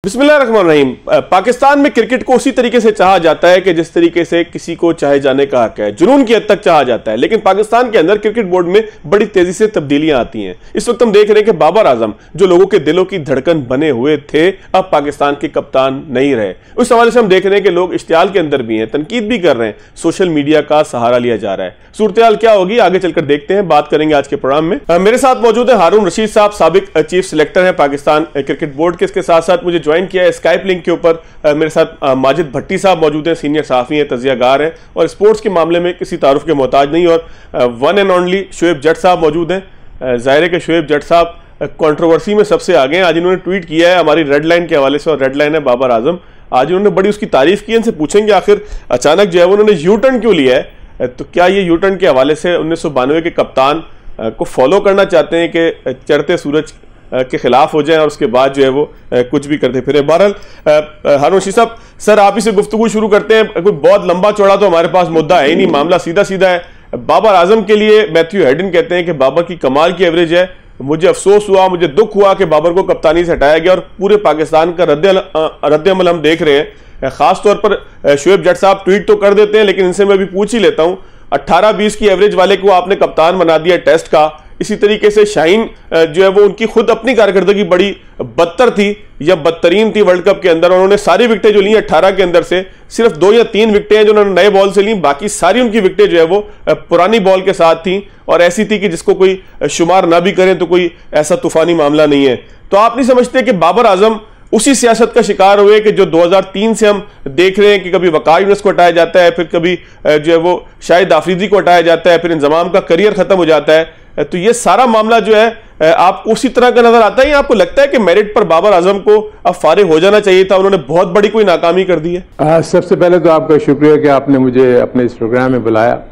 बिस्मिल्लाहिर्रहमानिर्रहीम। पाकिस्तान में क्रिकेट को उसी तरीके से चाहा जाता है कि जिस तरीके से किसी को चाहे जाने का हक है, जुनून की हद तक चाहा जाता है। लेकिन पाकिस्तान के अंदर क्रिकेट बोर्ड में बड़ी तेजी से तब्दीलियां आती हैं। इस वक्त हम देख रहे हैं कि बाबर आजम जो लोगों के दिलों की धड़कन बने हुए थे, अब पाकिस्तान के कप्तान नहीं रहे। उस हवाले से हम देख रहे हैं कि लोग इश्तियाल के अंदर भी हैं, तनकीद भी कर रहे हैं, सोशल मीडिया का सहारा लिया जा रहा है। सूरत हाल क्या होगी आगे चलकर देखते हैं, बात करेंगे आज के प्रोग्राम में। मेरे साथ मौजूद है हारून रशीद साहब, साबिक चीफ सिलेक्टर है पाकिस्तान क्रिकेट बोर्ड के। इसके साथ साथ मुझे ज्वाइन किया है स्काइप लिंक के ऊपर मेरे साथ माजिद भट्टी साहब मौजूद हैं, सीनियर सहाफी हैं, तजियागार हैं और स्पोर्ट्स के मामले में किसी तारुफ के मोहताज नहीं। और वन एंड ओनली शोएब जट साहब मौजूद हैं। ज़ाहिर है कि शोएब जट साहब कंट्रोवर्सी में सबसे आगे हैं। आज इन्होंने ट्वीट किया है हमारी रेड लाइन के हवाले से, और रेड लाइन है बाबर आजम। आज इन्होंने बड़ी उसकी तारीफ की। इनसे पूछेंगे आखिर अचानक जो है उन्होंने यू टर्न क्यों लिया है, तो क्या ये यू टर्न के हवाले से 1992 के कप्तान को फॉलो करना चाहते हैं कि चढ़ते सूरज के खिलाफ हो जाए और उसके बाद जो है वो कुछ भी करते फिरे। बहरहाल हारून रशीद साहब, सर आप ही से गुफ्तगू शुरू करते हैं। कोई बहुत लंबा चौड़ा तो हमारे पास मुद्दा है ही नहीं, मामला सीधा सीधा है। बाबर आजम के लिए मैथ्यू हेडन कहते हैं कि बाबर की कमाल की एवरेज है। मुझे अफसोस हुआ, मुझे दुख हुआ कि बाबर को कप्तानी से हटाया गया और पूरे पाकिस्तान का रद्द-ए-अमल हम देख रहे हैं। खास तौर पर शोएब जट साहब ट्वीट तो कर देते हैं, लेकिन इनसे मैं भी पूछ ही लेता हूं, 18-20 की एवरेज वाले को आपने कप्तान बना दिया टेस्ट का। इसी तरीके से शाहीन जो है वो उनकी खुद अपनी कारकर्दगी बड़ी बदतर थी या बदतरीन थी वर्ल्ड कप के अंदर। उन्होंने सारी विकेटें जो ली 18 के अंदर से सिर्फ 2 या 3 विकेटें हैं जो उन्होंने नए बॉल से ली, बाकी सारी उनकी विकेटें जो है वो पुरानी बॉल के साथ थी और ऐसी थी कि जिसको कोई शुमार ना भी करें तो कोई ऐसा तूफानी मामला नहीं है। तो आप नहीं समझते कि बाबर आजम उसी सियासत का शिकार हुए कि जो 2003 से हम देख रहे हैं कि कभी वकार यूनुस को हटाया जाता है, फिर कभी जो है वो शाहिद आफरीदी को हटाया जाता है, फिर इंजमाम का करियर खत्म हो जाता है। तो ये सारा मामला जो है आपको उसी तरह का नजर आता है या आपको लगता है कि मेरिट पर बाबर आजम को अब फारिग हो जाना चाहिए था, उन्होंने बहुत बड़ी कोई नाकामी कर दी है? सबसे पहले तो आपका शुक्रिया कि आपने मुझे अपने इस प्रोग्राम में बुलाया।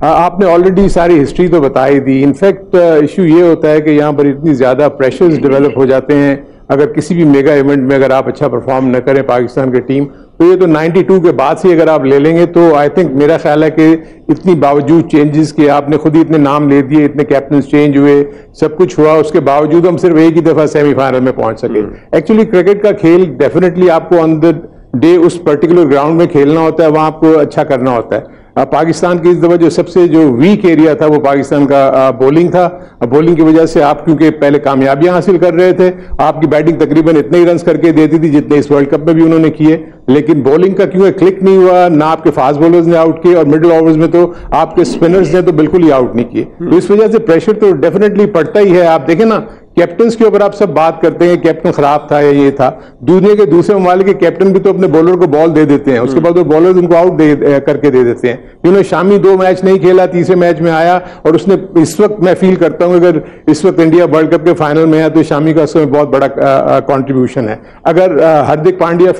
आपने ऑलरेडी सारी हिस्ट्री तो बताई दी। इनफैक्ट इशू ये होता है कि यहाँ पर इतनी ज़्यादा प्रेशर्स डेवलप हो जाते हैं अगर किसी भी मेगा इवेंट में अगर आप अच्छा परफॉर्म न करें पाकिस्तान की टीम, तो ये तो 92 के बाद से अगर आप ले लेंगे तो आई थिंक मेरा ख्याल है कि इतनी बावजूद चेंजेस के आपने खुद ही इतने नाम ले दिए, इतने कैप्टन चेंज हुए, सब कुछ हुआ, उसके बावजूद हम सिर्फ एक ही दफा सेमीफाइनल में पहुंच सके। एक्चुअली क्रिकेट का खेल डेफिनेटली आपको ऑन द डे उस पर्टिकुलर ग्राउंड में खेलना होता है, वहां आपको अच्छा करना होता है। पाकिस्तान की इस दफा जो सबसे जो वीक एरिया था वो पाकिस्तान का बॉलिंग था। बॉलिंग की वजह से आप क्योंकि पहले कामयाबियां हासिल कर रहे थे, आपकी बैटिंग तकरीबन इतने ही रन करके देती थी जितने इस वर्ल्ड कप में भी उन्होंने किए, लेकिन बॉलिंग का क्योंकि क्लिक नहीं हुआ, ना आपके फास्ट बॉलर्स ने आउट किए और मिडिल ओवर्स में तो आपके स्पिनर्स ने तो बिल्कुल ही आउट नहीं किए। तो इस वजह से प्रेशर तो डेफिनेटली पड़ता ही है। आप देखें ना, कैप्टन्स के ऊपर आप सब बात करते हैं कैप्टन खराब था या ये था, दुनिया के दूसरे ममालिक के कैप्टन भी तो अपने बॉलर को बॉल दे देते हैं, उसके बाद वो बॉलर उनको आउट करके दे देते हैं। उन्होंने शामी 2 मैच नहीं खेला, तीसरे मैच में आया और उसने इस वक्त मैं फील करता हूं अगर इस वक्त इंडिया वर्ल्ड कप के फाइनल में है तो शामी का उसमें बहुत बड़ा कॉन्ट्रीब्यूशन है। अगर हार्दिक पांड्या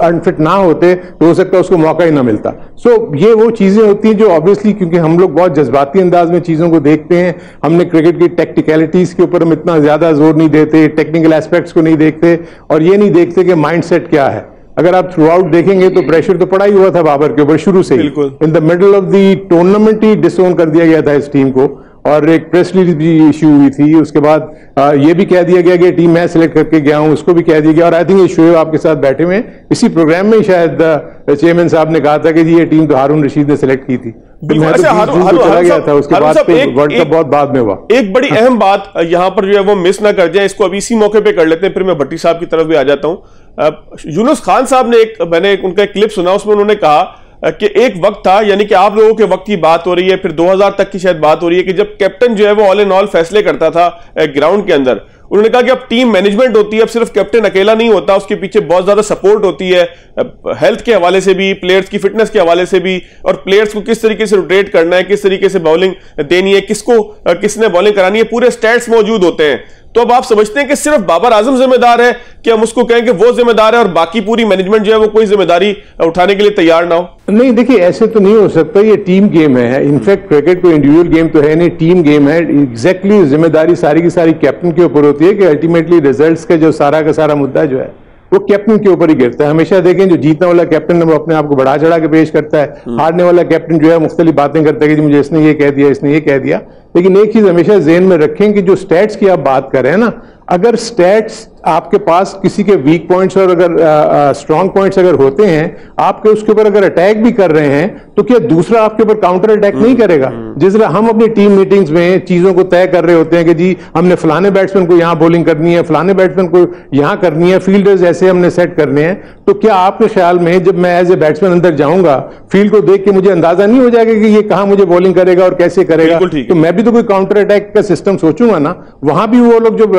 अनफिट ना होते तो हो सकता है उसको मौका ही ना मिलता। सो ये वो चीजें होती हैं जो ऑब्वियसली क्योंकि हम लोग बहुत जज्बाती अंदाज में चीजों को देखते हैं, हमने क्रिकेट की टेक्निकलिटीज के ऊपर हम इतना ज्यादा जोर नहीं देते, टेक्निकल एस्पेक्ट्स को नहीं देखते और ये नहीं देखते कि माइंडसेट क्या है। अगर आप थ्रू आउट देखेंगे तो प्रेशर तो पड़ा ही हुआ था बाबर के ऊपर शुरू से ही। In the middle of the tournament ही डिसोन कर दिया गया था इस टीम को और एक प्रेस रिलीज भी इश्यू हुई थी। उसके बाद ये भी कह दिया गया कि टीम मैं सिलेक्ट करके गया हूं, उसको भी कह दिया गया। और आई थिंक ये शोएब आपके साथ बैठे हुए इसी प्रोग्राम में शायद चेयरमैन साहब ने कहा था कि जी ये टीम तो हारून रशीद ने सिलेक्ट की थी। चला गया था, उसके बाद वर्ल्ड कप बहुत बाद में हुआ। एक बड़ी अहम बात यहाँ पर जो है वो मिस ना कर जाए, इसको अभी इसी मौके पे कर लेते हैं, फिर मैं भट्टी साहब की तरफ भी आ जाता हूँ। यूनुस खान साहब ने मैंने उनका एक क्लिप सुना, उसमें उन्होंने कहा कि एक वक्त था, यानी कि आप लोगों के वक्त की बात हो रही है, फिर 2000 तक की शायद बात हो रही है, कि जब कैप्टन जो है वो ऑल इन ऑल फैसले करता था ग्राउंड के अंदर। उन्होंने कहा कि अब टीम मैनेजमेंट होती है, अब सिर्फ कैप्टन अकेला नहीं होता, उसके पीछे बहुत ज्यादा सपोर्ट होती है, हेल्थ के हवाले से भी, प्लेयर्स की फिटनेस के हवाले से भी, और प्लेयर्स को किस तरीके से रोटेट करना है, किस तरीके से बॉलिंग देनी है, किसने बॉलिंग करानी है, पूरे स्टैट्स मौजूद होते हैं। तो अब आप समझते हैं कि सिर्फ बाबर आजम जिम्मेदार है कि हम उसको कहें कि वो जिम्मेदार है और बाकी पूरी मैनेजमेंट जो है वो कोई जिम्मेदारी उठाने के लिए तैयार ना हो? नहीं, देखिए ऐसे तो नहीं हो सकता, ये टीम गेम है। इनफैक्ट क्रिकेट कोई इंडिविजुअल गेम तो है नहीं, टीम गेम है। एग्जैक्टली जिम्मेदारी सारी की सारी कैप्टन के ऊपर होती है कि अल्टीमेटली रिजल्ट्स का जो सारा का सारा मुद्दा जो है वो कैप्टन के ऊपर ही गिरता है। हमेशा देखें जो जीतने वाला कैप्टन है वो अपने आप को बढ़ा चढ़ा के पेश करता है, हारने वाला कैप्टन जो है मुख्तलिफ बातें करता है कि मुझे इसने ये कह दिया, इसने ये कह दिया। लेकिन एक चीज हमेशा ज़हन में रखें कि जो स्टैट्स की आप बात कर रहे हैं ना, अगर स्टैट्स आपके पास किसी के वीक पॉइंट्स और अगर स्ट्रांग पॉइंट्स अगर होते हैं, आपके उसके ऊपर अगर अटैक भी कर रहे हैं, तो क्या दूसरा आपके ऊपर काउंटर अटैक नहीं करेगा? जिस तरह हम अपनी टीम मीटिंग्स में चीजों को तय कर रहे होते हैं कि जी हमने फलाने बैट्समैन को यहां बॉलिंग करनी है, फलाने बैट्समैन को यहां करनी है, फील्डर्स ऐसे हमने सेट करने हैं, तो क्या आपके ख्याल में जब मैं एज ए बैट्समैन अंदर जाऊंगा, फील्ड को देख के मुझे अंदाजा नहीं हो जाएगा कि ये कहां मुझे बॉलिंग करेगा और कैसे करेगा? तो मैं भी तो कोई काउंटर अटैक का सिस्टम सोचूंगा ना। वहां भी वो लोग जो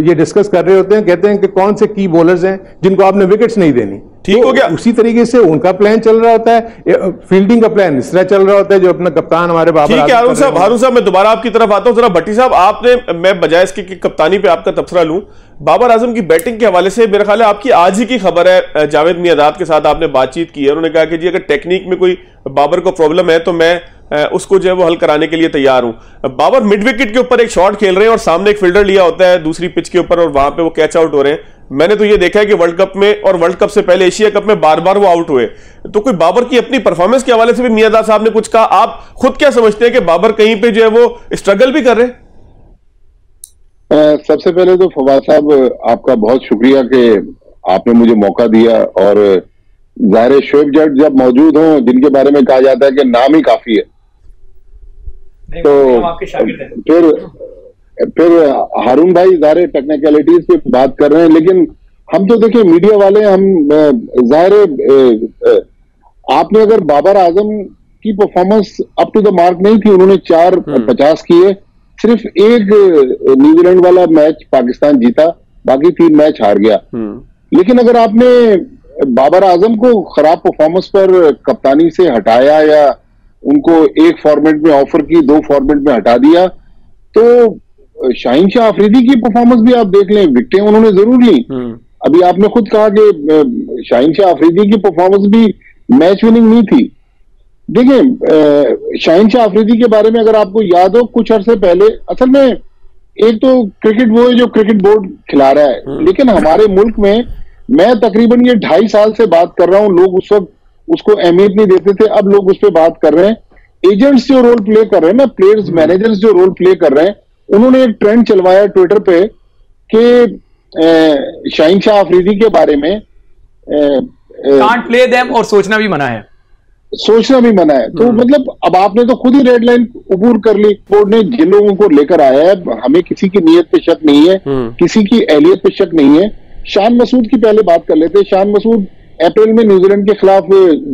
ये डिस्कस कर रहे होते हैं, कहते हैं कि कौन से की बॉलर्स हैं जिनको आपने विकेट्स नहीं देनी। ठीक हो गया। उसी तरीके से उनका प्लान चल रहा होता है, फील्डिंग का प्लान इस तरह चल रहा होता है जो अपना कप्तान हमारे बाबर। ठीक है हारून साहब मैं दोबारा आपकी तरफ आता हूं। जरा भट्टी साहब, आपने, मैं बजाय इसके कि कप्तानी पे आपका तबसरा लूं, बाबर आजम की बैटिंग के हवाले से मेरा ख्याल है आपकी आज ही की खबर है, जावेद मियांदाद के साथ आपने बातचीत की है, उन्होंने कहा कि जी अगर टेक्निक में कोई बाबर को प्रॉब्लम है तो मैं उसको जो है वो हल कराने के लिए तैयार हूं। बाबर मिड विकेट के ऊपर एक शॉट खेल रहे हैं और सामने एक फील्डर लिया होता है दूसरी पिच के ऊपर और वहां पे वो कैच आउट हो रहे हैं। मैंने तो ये देखा है कि वर्ल्ड कप में और वर्ल्ड कप से पहले एशिया कप में बार बार वो आउट हुए। तो कोई बाबर की अपनी परफॉर्मेंस के हवाले से भी मियांदाद साहब ने कुछ कहा? आप खुद क्या समझते हैं कि बाबर कहीं पे जो है वो स्ट्रगल भी कर रहे हैं? सबसे पहले तो फवाद साहब आपका बहुत शुक्रिया कि आपने मुझे मौका दिया, और जाहिर शोएब जट जब मौजूद हों जिनके बारे में कहा जाता है कि नाम ही काफी है, तो फिर हारून भाई जाहिर टेक्निकलिटीज पे बात कर रहे हैं, लेकिन हम तो देखिए मीडिया वाले, हम जाहिर आपने अगर बाबर आजम की performance up to the mark नहीं थी, उन्होंने 450 किए, सिर्फ एक न्यूजीलैंड वाला मैच पाकिस्तान जीता, बाकी 3 मैच हार गया। लेकिन अगर आपने बाबर आजम को खराब परफॉर्मेंस पर कप्तानी से हटाया या उनको एक फॉर्मेट में ऑफर की, 2 फॉर्मेट में हटा दिया, तो शाहीन शाह अफरीदी की परफॉर्मेंस भी आप देख लें, विकेटें उन्होंने जरूर ली। अभी आपने खुद कहा कि शाहीन शाह अफरीदी की परफॉर्मेंस भी मैच विनिंग नहीं थी। देखिए शाहीन शाह अफरीदी के बारे में अगर आपको याद हो, कुछ अरसे पहले, असल में एक तो क्रिकेट वो है जो क्रिकेट बोर्ड खिला रहा है, लेकिन हमारे मुल्क में, मैं तकरीबन ये 2.5 साल से बात कर रहा हूं, लोग उस वक्त उसको अहमियत नहीं देते थे, अब लोग उस पर बात कर रहे हैं। एजेंट्स जो रोल प्ले कर रहे हैं ना, प्लेयर्स मैनेजर्स जो रोल प्ले कर रहे हैं, उन्होंने एक ट्रेंड चलवाया ट्विटर पे कि शाहीन शाह अफरीदी के बारे में कांट प्ले देम, और सोचना भी मना है, सोचना भी मना है। तो मतलब अब आपने तो खुद ही रेड लाइन अबूर कर ली। बोर्ड ने जिन लोगों को लेकर आया है, हमें किसी की नीयत पे शक नहीं है, किसी की अहलियत पे शक नहीं है। शान मसूद की पहले बात कर लेते हैं। शान मसूद अप्रैल में न्यूजीलैंड के खिलाफ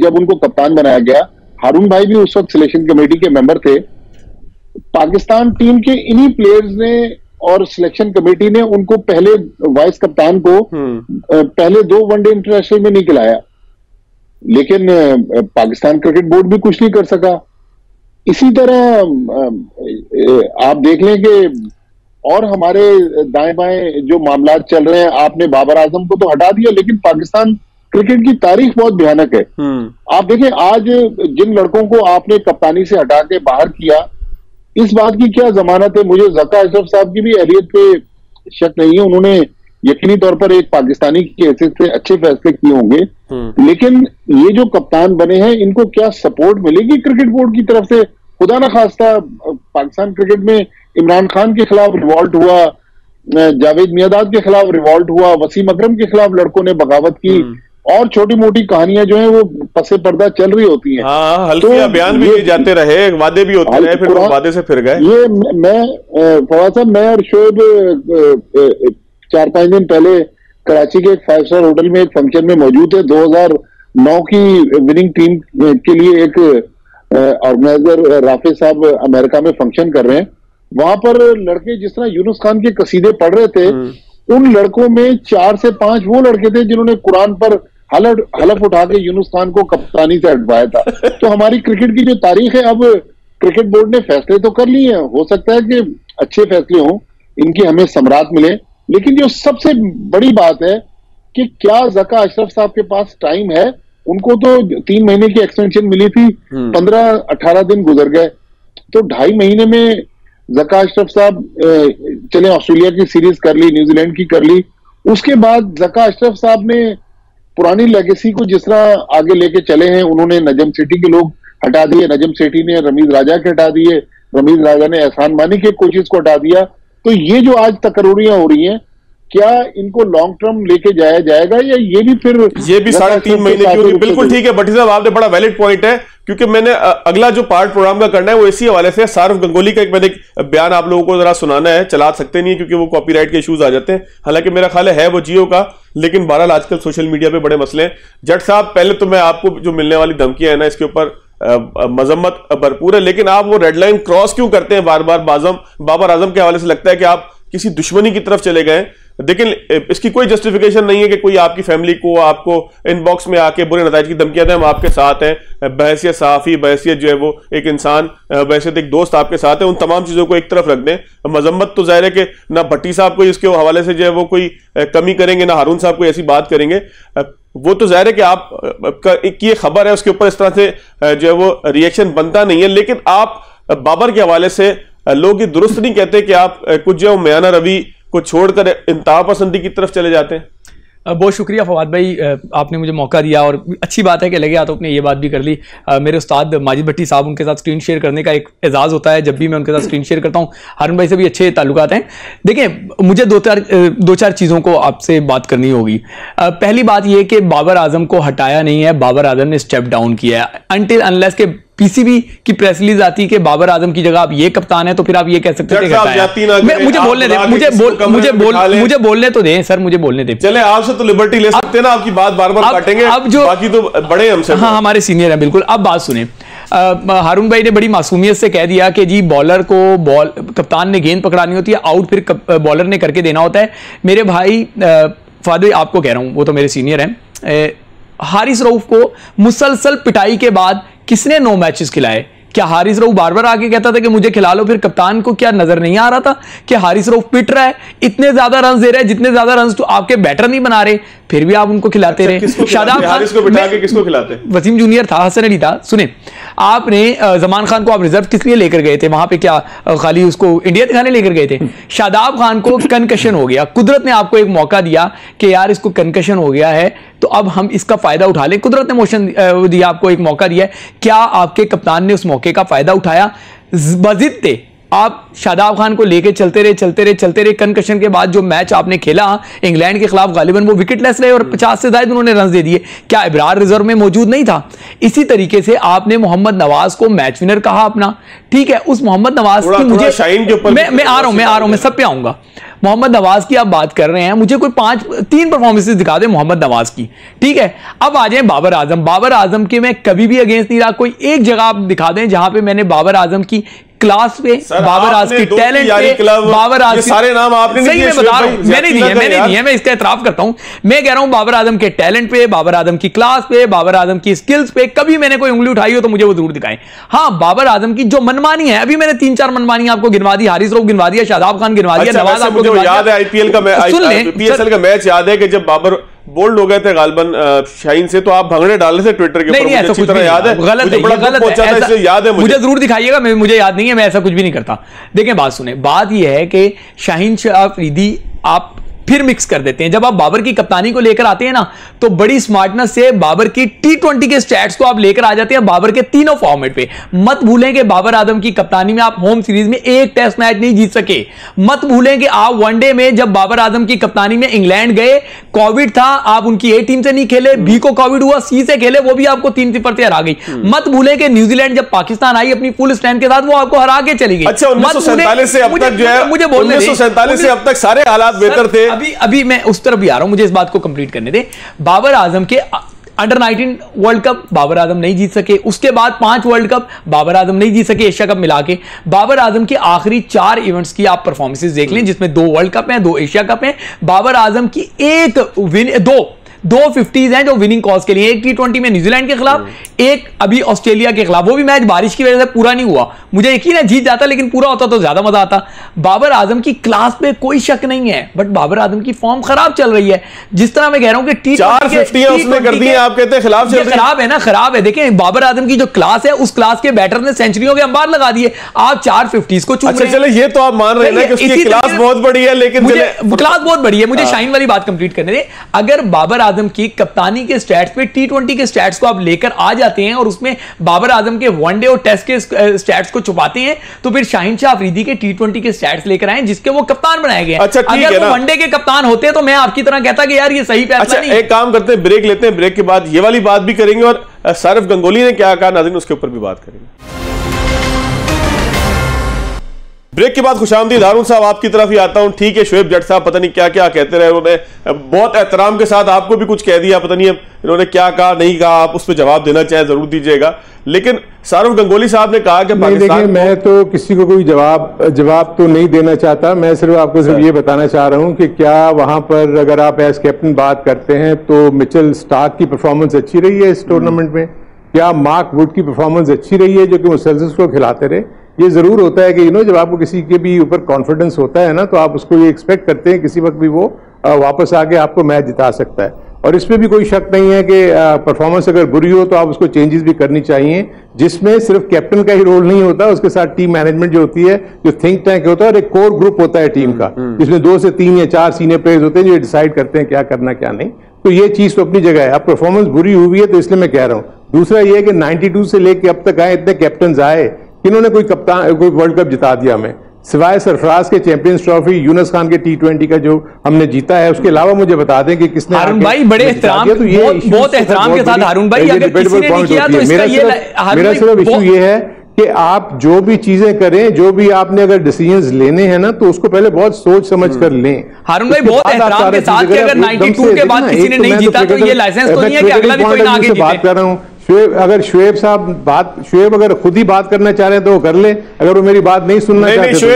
जब उनको कप्तान बनाया गया, हारून भाई भी उस वक्त सिलेक्शन कमेटी के मेंबर थे, पाकिस्तान टीम के इन्हीं प्लेयर्स ने और सिलेक्शन कमेटी ने उनको पहले वाइस कप्तान को पहले 2 वनडे इंटरनेशनल में नहीं खिलाया, लेकिन पाकिस्तान क्रिकेट बोर्ड भी कुछ नहीं कर सका। इसी तरह आप देख लें कि और हमारे दाएं बाएं जो मामलात चल रहे हैं, आपने बाबर आजम को तो हटा दिया, लेकिन पाकिस्तान क्रिकेट की तारीख बहुत भयानक है। आप देखें आज जिन लड़कों को आपने कप्तानी से हटा के बाहर किया, इस बात की क्या जमानत है? मुझे ज़का अशरफ साहब की भी अहलियत पे शक नहीं है, उन्होंने यकीनी तौर पर एक पाकिस्तानी की हैसियत से अच्छे फैसले किए होंगे, लेकिन ये जो कप्तान बने हैं, इनको क्या सपोर्ट मिलेगी क्रिकेट बोर्ड की तरफ से? खुदा ना खास्ता पाकिस्तान क्रिकेट में इमरान खान के खिलाफ रिवॉल्ट हुआ, जावेद मियांदाद के खिलाफ रिवॉल्ट हुआ, वसीम अकरम के खिलाफ लड़कों ने बगावत की, और छोटी मोटी कहानियां जो है वो पसे पर्दा चल रही होती हैं। हाँ, हल्फिया बयान भी जाते रहे, वादे भी होते रहे, फिर वादे से फिर गए। ये मैं फवाद साहब, मैं और शोएब 4-5 दिन पहले कराची के एक 5 स्टार होटल में एक फंक्शन में मौजूद थे। 2009 की विनिंग टीम के लिए एक ऑर्गेनाइजर राफे साहब अमेरिका में फंक्शन कर रहे हैं। वहां पर लड़के जिस तरह यूनुस खान के कसीदे पढ़ रहे थे, उन लड़कों में 4 से 5 वो लड़के थे जिन्होंने कुरान पर हलफ उठा के यूनुस खान को कप्तानी से हटवाया था। तो हमारी क्रिकेट की जो तारीख है, अब क्रिकेट बोर्ड ने फैसले तो कर लिए हैं, हो सकता है कि अच्छे फैसले हों, इनकी हमें सम्राट मिले, लेकिन जो सबसे बड़ी बात है कि क्या ज़का अशरफ साहब के पास टाइम है? उनको तो 3 महीने की एक्सटेंशन मिली थी, 15-18 दिन गुजर गए, तो 2.5 महीने में ज़का अशरफ साहब चले ऑस्ट्रेलिया की सीरीज कर ली, न्यूजीलैंड की कर ली, उसके बाद ज़का अशरफ साहब ने पुरानी लेगेसी को जिस तरह आगे लेके चले हैं, उन्होंने नजम सेठी के लोग हटा दिए, नजम सेठी ने रमीज राजा के हटा दिए, रमीज राजा ने एहसान मानी के कोचेस को हटा दिया। तो ये जो आज तकरीरियां हो रही हैं, क्या इनको लॉन्ग टर्म लेके जाया जाएगा या ये भी फिर ये भी 3.5 महीने की? बिल्कुल ठीक है भट्टी साहब, आपने बड़ा वैलिड पॉइंट है, क्योंकि मैंने अगला जो पार्ट प्रोग्राम का करना है वो इसी हवाले से सारफ गंगोली का मैंने बयान आप लोगों को जरा सुनाना है। चला सकते नहीं है क्योंकि वो कॉपीराइट के इश्यूज आ जाते हैं, हालांकि मेरा ख्याल है वो जियो का, लेकिन बहरहाल आजकल सोशल मीडिया पे बड़े मसले हैं। जट साहब, पहले तो मैं आपको जो मिलने वाली धमकियां है ना, इसके ऊपर मजम्मत भरपूर है, लेकिन आप वो रेड लाइन क्रॉस क्यों करते हैं बार बार? बाबर आजम के हवाले से लगता है कि आप किसी दुश्मनी की तरफ चले गए, लेकिन इसकी कोई जस्टिफिकेशन नहीं है कि कोई आपकी फैमिली को आपको इनबॉक्स में आके बुरे नताइज की धमकियां दें। हम आपके साथ हैं, बहैसियत सहाफी, बहैसियत जो है वो एक इंसान, बहैसियत एक दोस्त आपके साथ है। उन तमाम चीजों को एक तरफ रख दें। मजम्मत तो जाहिर है कि ना भट्टी साहब को इसके हवाले से जो है वो कोई कमी करेंगे, ना हारून साहब कोई ऐसी बात करेंगे। वो तो जाहिर है कि आप की ये खबर है, उसके ऊपर इस तरह से जो है वो रिएक्शन बनता नहीं है, लेकिन आप बाबर के हवाले से लोग ये दुरुस्त नहीं कहते कि आप कुछ जो म्याना रवि को छोड़कर इंतहा पसंदी की तरफ चले जाते हैं? बहुत शुक्रिया फवाद भाई, आपने मुझे मौका दिया और अच्छी बात है कि लगे हाथों अपने ये बात भी कर ली। मेरे उस्ताद माजिद भट्टी साहब, उनके साथ स्क्रीन शेयर करने का एक एजाज़ होता है, जब भी मैं उनके साथ स्क्रीन शेयर करता हूँ। हारून भाई से भी अच्छे ताल्लुकात हैं। देखिए, मुझे दो चार चीज़ों को आपसे बात करनी होगी। पहली बात यह कि बाबर आजम को हटाया नहीं है, बाबर आजम ने स्टेप डाउन किया है। अनटिल अनलेस के पीसीबी की प्रेस रिलीज आती है कि बाबर आजम की जगह आप ये कप्तान है, तो फिर आप ये कह सकते थे। मुझे बोलने दें, मुझे बोलने तो दें सर, मुझे बोलने दें। चले, आपसे तो लिबर्टी ले सकते हैं ना, आपकी बात बार बार काटेंगे। अब जो बाकी तो बड़े हमसे, हाँ हमारे सीनियर हैं बिल्कुल। अब बात सुने, हारून भाई ने बड़ी मासूमियत से कह दिया कि जी बॉलर को कप्तान ने गेंद पकड़ानी होती है, आउट फिर बॉलर ने करके देना होता है। मेरे भाई फादर, आपको कह रहा हूं, वो तो मेरे सीनियर हैं, हारिस रऊफ को मुसलसल पिटाई के बाद किसने 9 मैचेस खिलाए? क्या हारिस रऊफ बार बार आके कहता था कि मुझे खिला लो? फिर कप्तान को क्या नजर नहीं आ रहा था कि हारिस रऊफ पिट रहा है, इतने ज्यादा रन दे रहा है, जितने ज्यादा रन तो आपके बैटर नहीं बना रहे, फिर भी आप उनको खिलाते रहे। शादाब खान को बिठा के किसको खिलाते? वसीम जूनियर था, हसन अली था। सुने, आपने जमान खान को आप रिजर्व किस लिए लेकर गए थे? वहां पे क्या खाली उसको इंडिया दिखाने लेकर गए थे? शादाब खान को कनकशन हो गया, कुदरत ने आपको एक मौका दिया कि यार इसको कनकशन हो गया है, तो अब हम इसका फायदा उठा लें। कुदरत ने मोशन दिया, आपको एक मौका दिया, क्या आपके कप्तान ने उस मौके का फायदा उठाया? बजिद थे आप, शादाब खान को लेके चलते रहे। कनकशन के बाद जो मैच आपने खेला इंग्लैंड के खिलाफ, गालिबन वो विकेटलेस रहे और 50 से ज्यादा उन्होंने रन दे दिए। क्या इब्रार रिजर्व में मौजूद नहीं था? इसी तरीके से आपने मोहम्मद नवाज को मैच विनर कहा अपना, ठीक है। उस मोहम्मद नवाज की मुझे मैं आ रहा हूं, मैं सब पे आऊंगा। मोहम्मद नवाज की आप बात कर रहे हैं, मुझे कोई 3 परफॉर्मेंसेस दिखा दे मोहम्मद नवाज की, ठीक है। अब आ जाए बाबर आजम। बाबर आजम के मैं कभी भी अगेंस्ट नहीं रहा, कोई एक जगह आप दिखा दें जहां पे मैंने बाबर आजम की क्लास पे, बाबर आजम की टैलेंट पे, बाबर आजम सारे नाम आपने सही में बता रहा हूं, मैंने दिए, मैं इसका एतराफ करता हूं। मैं कह रहा हूं बाबर आजम के टैलेंट पे, बाबर आजम की क्लास पे, बाबर आजम की स्किल्स पे कभी मैंने कोई उंगली उठाई हो तो मुझे वो जरूर दिखाएं। हाँ, बाबर आजम की जो मनमानी है, अभी मैंने 3-4 मनमानी आपको गिनवा दी, हारिस रऊफ गिनवा दिया, शादाब खान गिनवा दिया, नवाज आपको याद है आईपीएल का पीएसएल का मैच याद है कि जब बाबर बोल्ड हो गए थे गालबन शाहीन से, तो आप भंगड़े डाले थे ट्विटर के ऊपर, मुझे अच्छी तरह याद है। गलत है, याद है मुझे जरूर दिखाइएगा, मुझे याद नहीं है, मैं ऐसा कुछ भी नहीं करता। देखें, बात सुने, बात यह है कि शाहीन शाह अफरीदी आप फिर मिक्स कर देते हैं। जब आप बाबर की कप्तानी को लेकर आते हैं ना, तो बड़ी स्मार्टनेस से बाबर की T20 के स्टैट्स को आप लेकर आ जाते हैं बाबर के तीनों फॉर्मेट पे। मत भूलें कि बाबर आजम की कप्तानी में आप होम सीरीज में एक टेस्ट मैच नहीं जीत सके। मत भूलें कि आप वनडे में जब बाबर आजम की कप्तानी में इंग्लैंड गए, कोविड था, आप उनकी A टीम से नहीं खेले, B को कोविड हुआ, C से खेले, वो भी आपको 3-0 से हरा गई। मत भूलें कि न्यूजीलैंड जब पाकिस्तान आई अपनी फुल स्ट्रेंथ के साथ, वो आपको हरा के चली गई। अच्छा, 1947 से अब तक जो है, मुझे 1947 से अब तक सारे हालात बेहतर थे। अभी मैं उस तरफ भी आ रहा हूं, मुझे इस बात को कंप्लीट करने दे। बाबर आजम के under 19 world cup Babar Azam नहीं जीत सके, उसके बाद 5 वर्ल्ड कप बाबर आजम नहीं जीत सके, एशिया कप मिला के। बाबर आजम के आखिरी 4 इवेंट्स की आप परफॉर्मेंसेस देख लें, जिसमें 2 वर्ल्ड कप हैं, 2 एशिया कप हैं। बाबर आजम की दो 50s हैं जो विनिंग कॉज के लिए, एक T20 में न्यूजीलैंड के खिलाफ, एक अभी ऑस्ट्रेलिया के खिलाफ। वो भी मैच बारिश की वजह से पूरा नहीं हुआ, मुझे यकीन है जीत जाता, लेकिन पूरा होता तो ज्यादा मजा आता। बाबर आजम की क्लास पे कोई शक नहीं है, बट बाबर आजम की फॉर्म खराब चल रही है। जिस तरह मैं कह रहा हूं कि खराब है ना, खराब है। देखें, बाबर आजम की जो क्लास है, उस क्लास के बैटर ने सेंचुरियों के अंबार लगा दिए, आप 4 50s को चूक रहे हैं। चले, ये तो आप मान रहे हैं कि उसकी क्लास बहुत बड़ी है, लेकिन क्लास बहुत बड़ी है। मुझे शाइन वाली बात कंप्लीट करने दे। अगर बाबर आजम की कप्तानी के स्टैट्स पे T20 के स्टैट्स को आप लेकर आ जाते हैं और उसमें बाबर आजम के वनडे और टेस्ट के स्टैट्स को छुपाते हैं, तो फिर शाहीन शाह अफरीदी के T20 के स्टैट्स लेकर आए जिसके वो कप्तान बनाए गए। अच्छा, अगर वो वनडे के कप्तान होते तो मैं आपकी तरह कहता कि यार ये सही फैसला नहीं। एक काम करते हैं, ब्रेक लेते हैं, ब्रेक के बाद ये वाली बात भी करेंगे और सारिफ गंगोली ने क्या कहा नाज़रीन उसके ऊपर भी बात करेंगे। ब्रेक के बाद खुशामदीद। हारून साहब आपकी तरफ ही आता हूं। ठीक है, शोएब जट साहब पता नहीं क्या क्या कहते रहे, उन्होंने बहुत एहतराम के साथ आपको भी कुछ कह दिया, पता नहीं इन्होंने क्या कहा नहीं कहा, आप उस पर जवाब देना चाहे जरूर दीजिएगा। लेकिन सारिफ गंगोली साहब ने कहा कि देखिए, मैं तो किसी को कोई जवाब तो नहीं देना चाहता, मैं सिर्फ आपको सिर्फ ये बताना चाह रहा हूं कि क्या वहां पर अगर आप एज कैप्टन बात करते हैं तो मिचेल स्टार्क की परफॉर्मेंस अच्छी रही है इस टूर्नामेंट में, क्या मार्क वुड की परफॉर्मेंस अच्छी रही है जो कि मुसलसल को खिलाते रहे। ये जरूर होता है कि जब आपको किसी के भी ऊपर कॉन्फिडेंस होता है ना, तो आप उसको ये एक्सपेक्ट करते हैं किसी वक्त भी वो वापस आके आपको मैच जिता सकता है। और इसमें भी कोई शक नहीं है कि परफॉर्मेंस अगर बुरी हो तो आप उसको चेंजेस भी करनी चाहिए, जिसमें सिर्फ कैप्टन का ही रोल नहीं होता, उसके साथ टीम मैनेजमेंट जो होती है, जो थिंक टैंक होता है और एक कोर ग्रुप होता है टीम का, जिसमें 2 से 3 या 4 सीनियर प्लेयर्स होते हैं जो डिसाइड करते हैं क्या करना क्या नहीं। तो ये चीज तो अपनी जगह है। अब परफॉर्मेंस बुरी हुई है तो इसलिए मैं कह रहा हूँ। दूसरा ये है कि 92 से लेके अब तक आए इतने कैप्टन आए, इन्होंने कोई वर्ल्ड कप जिता दिया हमें, सिवाय सरफराज के चैंपियंस ट्रॉफी, यूनुस खान के T20 का जो हमने जीता है, उसके अलावा मुझे बता दें कि किसने। हारून भाई बड़े एहतराम, बहुत एहतराम के साथ हारून भाई, अगर किसी ने नहीं किया तो इसका मेरा सिर्फ इशू ये है कि आप जो भी चीजें करें, जो भी आपने अगर डिसीजंस लेने हैं ना, तो उसको पहले बहुत सोच समझ कर लें। हारून भाई बहुत एहतराम के साथ कि अगर 92 के बाद किसी ने नहीं जीता तो ये लाइसेंस तो नहीं है कि अगला भी कोई ना आगे जीते। बात कर रहा हूँ शुएब अगर खुद ही बात करना चाह रहे हैं तो वो कर ले, अगर वो मेरी बात नहीं सुनना चाहते तो